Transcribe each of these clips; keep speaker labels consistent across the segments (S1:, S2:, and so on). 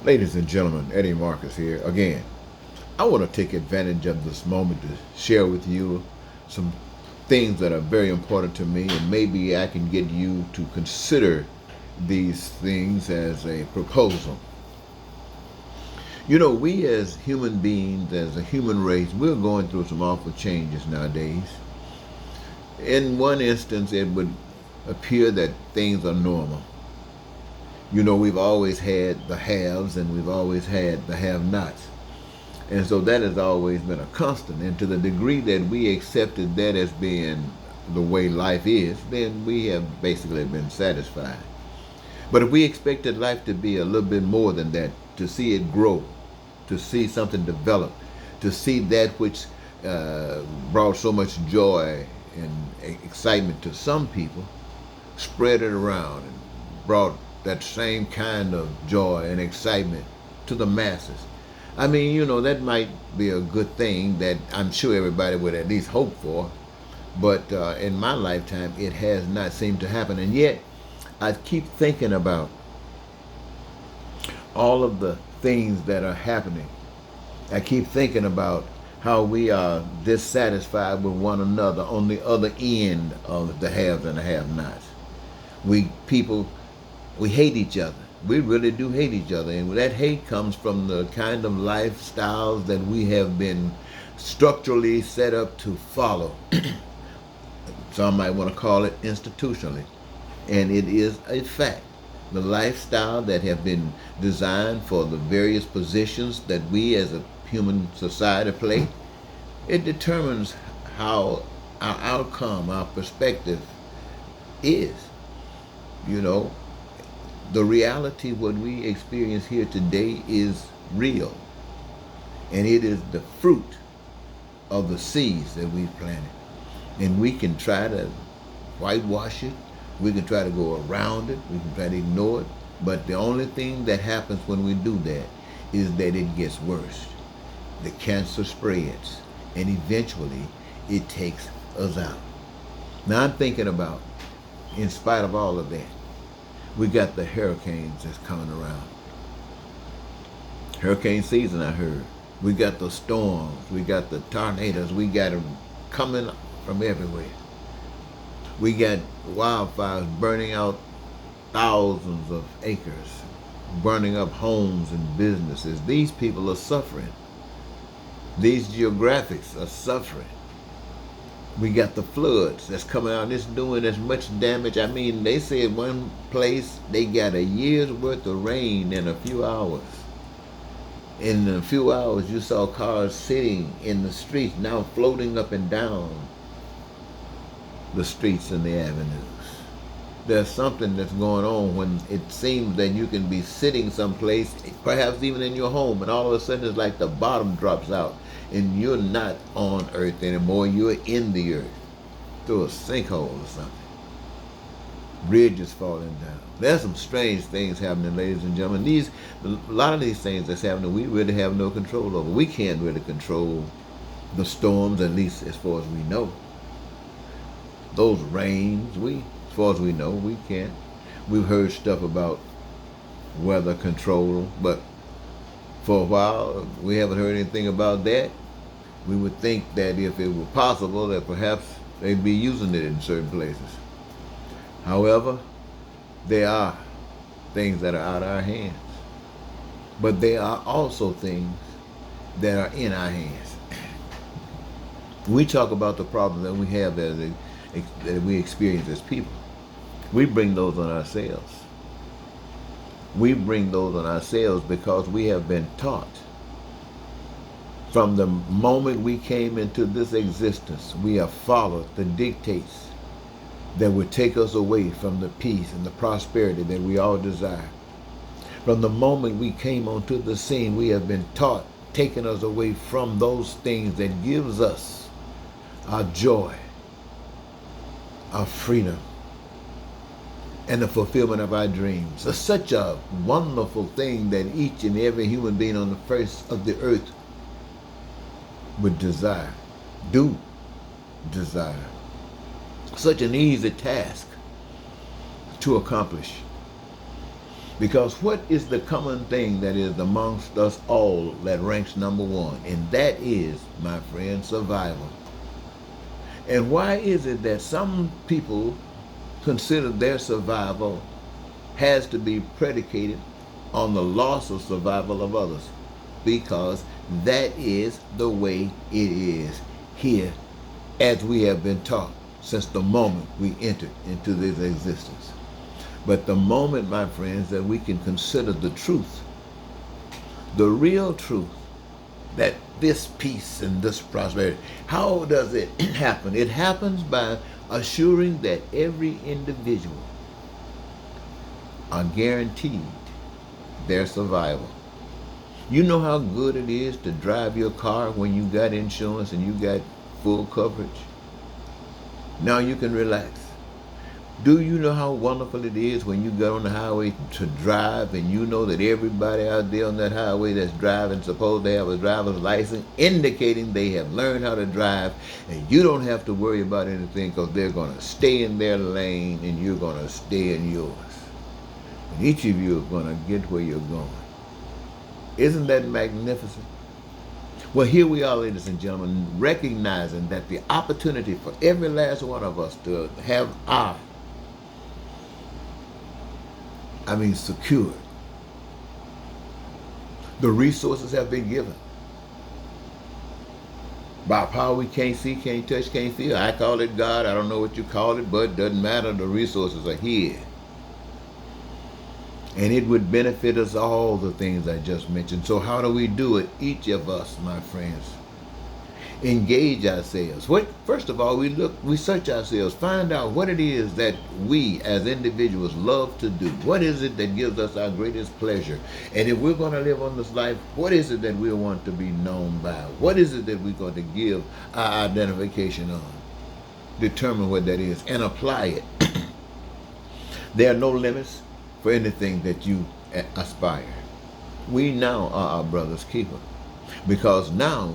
S1: Ladies and gentlemen, Eddie Marcus here again. I want to take advantage of this moment to share with you some things that are very important to me, and maybe I can get you to consider these things as a proposal. You know, we as human beings, as a human race, we're going through some awful changes nowadays. In one instance, it would appear that things are normal. You know, we've always had the haves and we've always had the have-nots. And so that has always been a constant. And to the degree that we accepted that as being the way life is, then we have basically been satisfied. But if we expected life to be a little bit more than that, to see it grow, to see something develop, to see that which brought so much joy and excitement to some people, spread it around and brought that same kind of joy and excitement to the masses. I mean, you know, that might be a good thing that I'm sure everybody would at least hope for, but in my lifetime, it has not seemed to happen. And yet, I keep thinking about all of the things that are happening. I keep thinking about how we are dissatisfied with one another on the other end of the haves and the have-nots. We hate each other. We really do hate each other. And that hate comes from the kind of lifestyles that we have been structurally set up to follow. Some might want to call it institutionally. And it is a fact. The lifestyle that have been designed for the various positions that we as a human society play, it determines how our outcome, our perspective is. You know, the reality what we experience here today is real. And it is the fruit of the seeds that we've planted. And we can try to whitewash it. We can try to go around it. We can try to ignore it. But the only thing that happens when we do that is that it gets worse. The cancer spreads. And eventually it takes us out. Now I'm thinking about, in spite of all of that, we got the hurricanes that's coming around. Hurricane season, I heard. We got the storms. We got the tornadoes. We got them coming from everywhere. We got wildfires burning out thousands of acres, burning up homes and businesses. These people are suffering. These geographics are suffering. We got the floods that's coming out. It's doing as much damage. I mean, they said one place they got a year's worth of rain in a few hours. In a few hours, you saw cars sitting in the streets, now floating up and down the streets and the avenues. There's something that's going on when it seems that you can be sitting someplace, perhaps even in your home, and all of a sudden it's like the bottom drops out and you're not on earth anymore, you're in the earth through a sinkhole or something. Bridges falling down. There's some strange things happening, ladies and gentlemen. A lot of these things that's happening, we really have no control over. We can't really control the storms, at least as far as we know. Those rains, as far as we know, we can't. We've heard stuff about weather control, but for a while, we haven't heard anything about that. We would think that if it were possible, that perhaps they'd be using it in certain places. However, there are things that are out of our hands. But there are also things that are in our hands. We talk about the problems that we have that we experience as people. We bring those on ourselves. We bring those on ourselves because we have been taught. From the moment we came into this existence, we have followed the dictates that would take us away from the peace and the prosperity that we all desire. From the moment we came onto the scene, we have been taught, taking us away from those things that gives us our joy, our freedom, and the fulfillment of our dreams. It's such a wonderful thing that each and every human being on the face of the earth would desire, do desire. Such an easy task to accomplish. Because what is the common thing that is amongst us all that ranks number one? And that is, my friend, survival. And why is it that some people consider their survival has to be predicated on the loss of survival of others? Because that is the way it is here, as we have been taught since the moment we entered into this existence. But the moment, my friends, that we can consider the truth, the real truth, that this peace and this prosperity, how does it happen? It happens by assuring that every individual are guaranteed their survival. You know how good it is to drive your car when you got insurance and you got full coverage? Now you can relax. Do you know how wonderful it is when you get on the highway to drive and you know that everybody out there on that highway that's driving supposed to have a driver's license indicating they have learned how to drive, and you don't have to worry about anything because they're going to stay in their lane and you're going to stay in yours. And each of you are going to get where you're going. Isn't that magnificent? Well, here we are, ladies and gentlemen, recognizing that the opportunity for every last one of us to have secured. The resources have been given. By power we can't see, can't touch, can't feel. I call it God. I don't know what you call it, but it doesn't matter. The resources are here. And it would benefit us all, the things I just mentioned. So how do we do it? Each of us, my friends, engage ourselves. First of all, we search ourselves, find out what it is that we as individuals love to do. What is it that gives us our greatest pleasure? And if we're going to live on this life, what is it that we want to be known by? What is it that we're going to give our identification on? Determine what that is and apply it. There are no limits for anything that you aspire. We now are our brother's keeper. Because now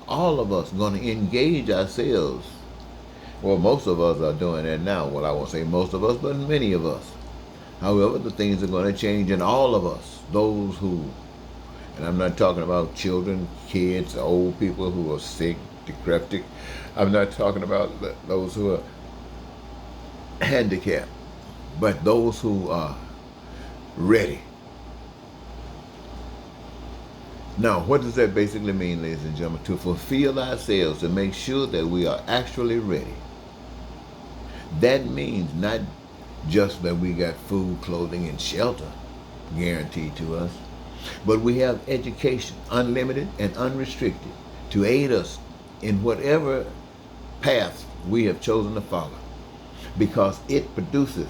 S1: all of us, going to engage ourselves. Well, most of us are doing that now. Well, I won't say most of us, but many of us. However, the things are going to change in all of us. Those who, and I'm not talking about children, kids, old people who are sick, decrepit. I'm not talking about those who are handicapped, but those who are ready. Now, what does that basically mean, ladies and gentlemen? To fulfill ourselves, to make sure that we are actually ready. That means not just that we got food, clothing, and shelter guaranteed to us, but we have education, unlimited and unrestricted, to aid us in whatever path we have chosen to follow, because it produces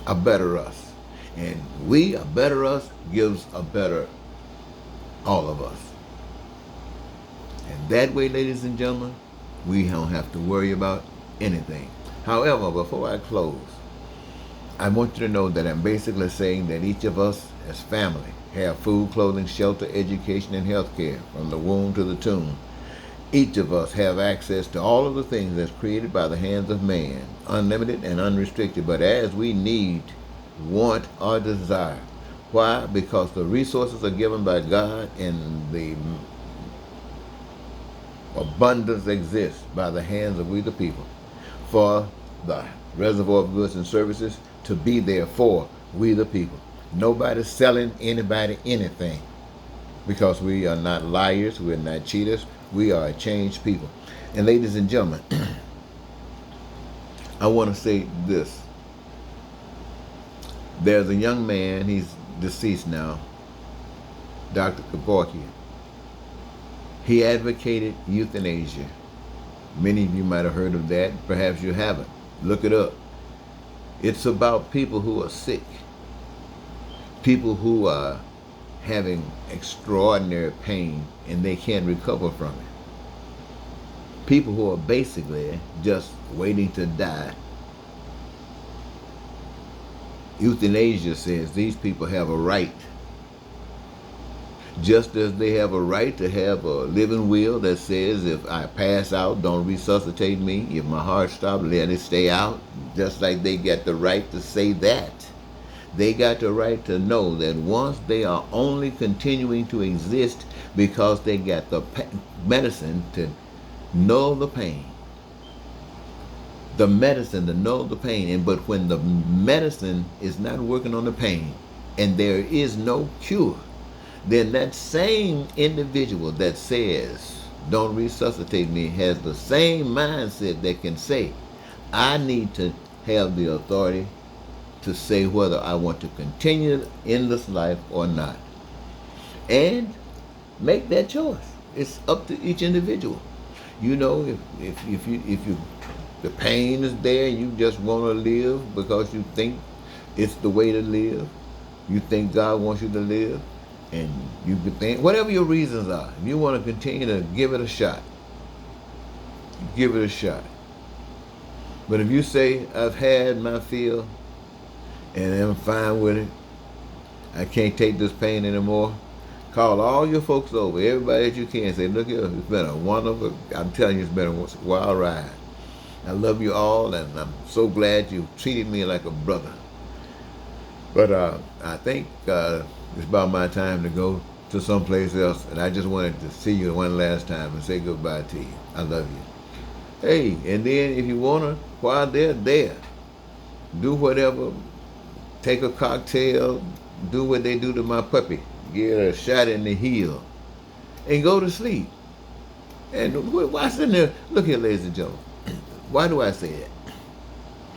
S1: a better us. And a better us gives a better all of us. And that way, ladies and gentlemen, we don't have to worry about anything. However, before I close, I want you to know that I'm basically saying that each of us as family have food, clothing, shelter, education, and health care from the womb to the tomb. Each of us have access to all of the things that's created by the hands of man, unlimited and unrestricted, but as we need, want, or desire. Why? Because the resources are given by God and the abundance exists by the hands of we the people for the reservoir of goods and services to be there for we the people. Nobody's selling anybody anything, because we are not liars, we're not cheaters, we are a changed people. And ladies and gentlemen, I want to say this. There's a young man, he's deceased now, Dr. Kevorkian. He advocated euthanasia. Many of you might have heard of that. Perhaps you haven't. Look it up. It's about people who are sick, people who are having extraordinary pain and they can't recover from it. People who are basically just waiting to die. Euthanasia says these people have a right, just as they have a right to have a living will that says if I pass out, don't resuscitate me. If my heart stops, let it stay out. Just like they get the right to say that. They got the right to know that once they are only continuing to exist because they got the medicine to null the pain. The medicine to null the pain. But when the medicine is not working on the pain and there is no cure, then that same individual that says, don't resuscitate me, has the same mindset that can say, I need to have the authority to say whether I want to continue in this life or not. And make that choice. It's up to each individual. You know, if the pain is there and you just want to live because you think it's the way to live, you think God wants you to live, and you can think, whatever your reasons are, if you want to continue to give it a shot, give it a shot. But if you say, I've had my fill and I'm fine with it, I can't take this pain anymore, call all your folks over, everybody that you can, say, look here, it's been a wonderful, I'm telling you, it's been a wild ride. I love you all, and I'm so glad you treated me like a brother. But I think it's about my time to go to someplace else, and I just wanted to see you one last time and say goodbye to you. I love you. Hey, and then if you want to, while they're there, do whatever, take a cocktail, do what they do to my puppy, get a shot in the heel, and go to sleep. And why sitting there? Look here, ladies and gentlemen. Why do I say that?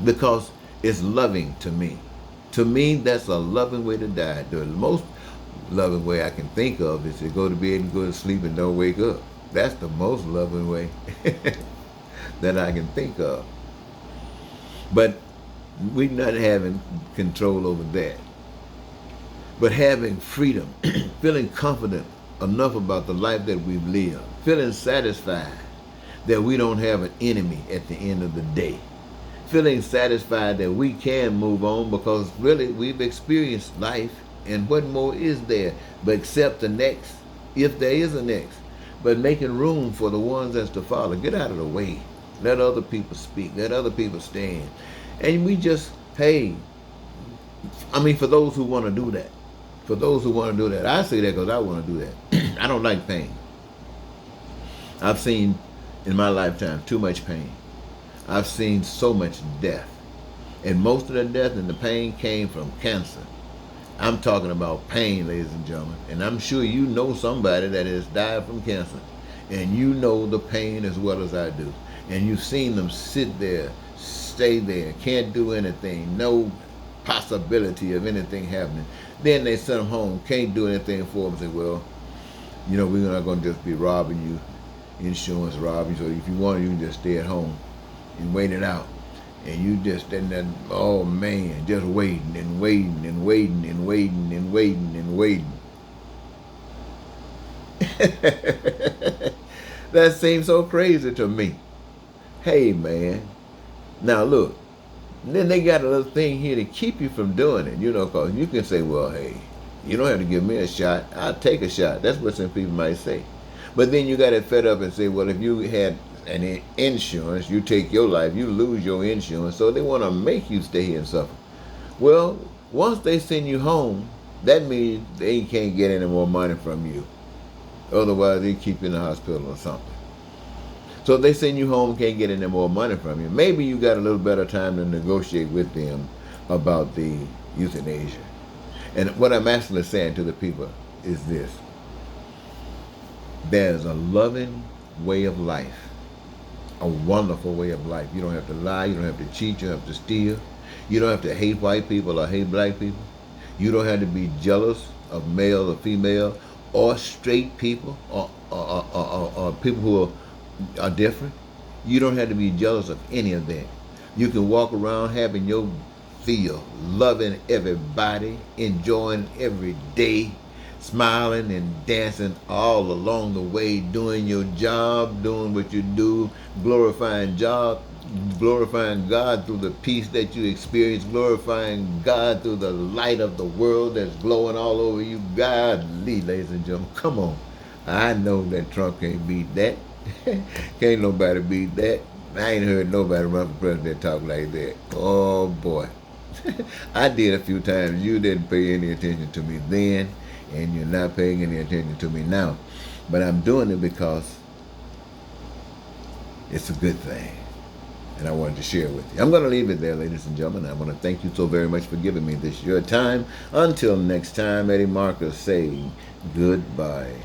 S1: Because it's loving to me. To me, that's a loving way to die. The most loving way I can think of is to go to bed and go to sleep and don't wake up. That's the most loving way that I can think of. But we're not having control over that. But having freedom, feeling confident enough about the life that we've lived, feeling satisfied that we don't have an enemy at the end of the day, feeling satisfied that we can move on because really we've experienced life, and what more is there but except the next, if there is a next, but making room for the ones that's to follow. Get out of the way. Let other people speak. Let other people stand. And we just, hey, I mean, for those who want to do that, for those who want to do that, I say that because I want to do that. I don't like pain. I've seen in my lifetime too much pain. I've seen so much death. And most of the death and the pain came from cancer. I'm talking about pain, ladies and gentlemen. And I'm sure you know somebody that has died from cancer. And you know the pain as well as I do. And you've seen them sit there, stay there, can't do anything, no possibility of anything happening. Then they send them home, can't do anything for them, say, well, you know, we're not going to just be robbing you, insurance robbing you. So if you want, you can just stay at home and wait it out. And you just, and then, oh man, just waiting and waiting and waiting and waiting and waiting and waiting. That seems so crazy to me. Hey man, now look, then they got a little thing here to keep you from doing it, you know, because you can say, well, hey, you don't have to give me a shot, I'll take a shot. That's what some people might say. But then you got it fed up and say, well, if you had an insurance, you take your life, you lose your insurance, so they want to make you stay here and suffer. Well, once they send you home, that means they can't get any more money from you. Otherwise, they keep you in the hospital or something. So if they send you home, can't get any more money from you. Maybe you got a little better time to negotiate with them about the euthanasia. And what I'm actually saying to the people is this. There's a loving way of life, a wonderful way of life. You don't have to lie, you don't have to cheat, you don't have to steal. You don't have to hate white people or hate black people. You don't have to be jealous of male or female or straight people or people who are different. You don't have to be jealous of any of that. You can walk around having your feel, loving everybody, enjoying every day, smiling and dancing all along the way, doing your job, doing what you do, glorifying God through the peace that you experience, glorifying God through the light of the world that's glowing all over you. Godly, ladies and gentlemen, come on. I know that Trump can't beat that. Can't nobody beat that. I ain't heard nobody run for president talk like that. Oh boy. I did a few times. You didn't pay any attention to me then, and you're not paying any attention to me now. But I'm doing it because it's a good thing. And I wanted to share it with you. I'm going to leave it there, ladies and gentlemen. I want to thank you so very much for giving me this your time. Until next time, Eddie Marcus saying goodbye.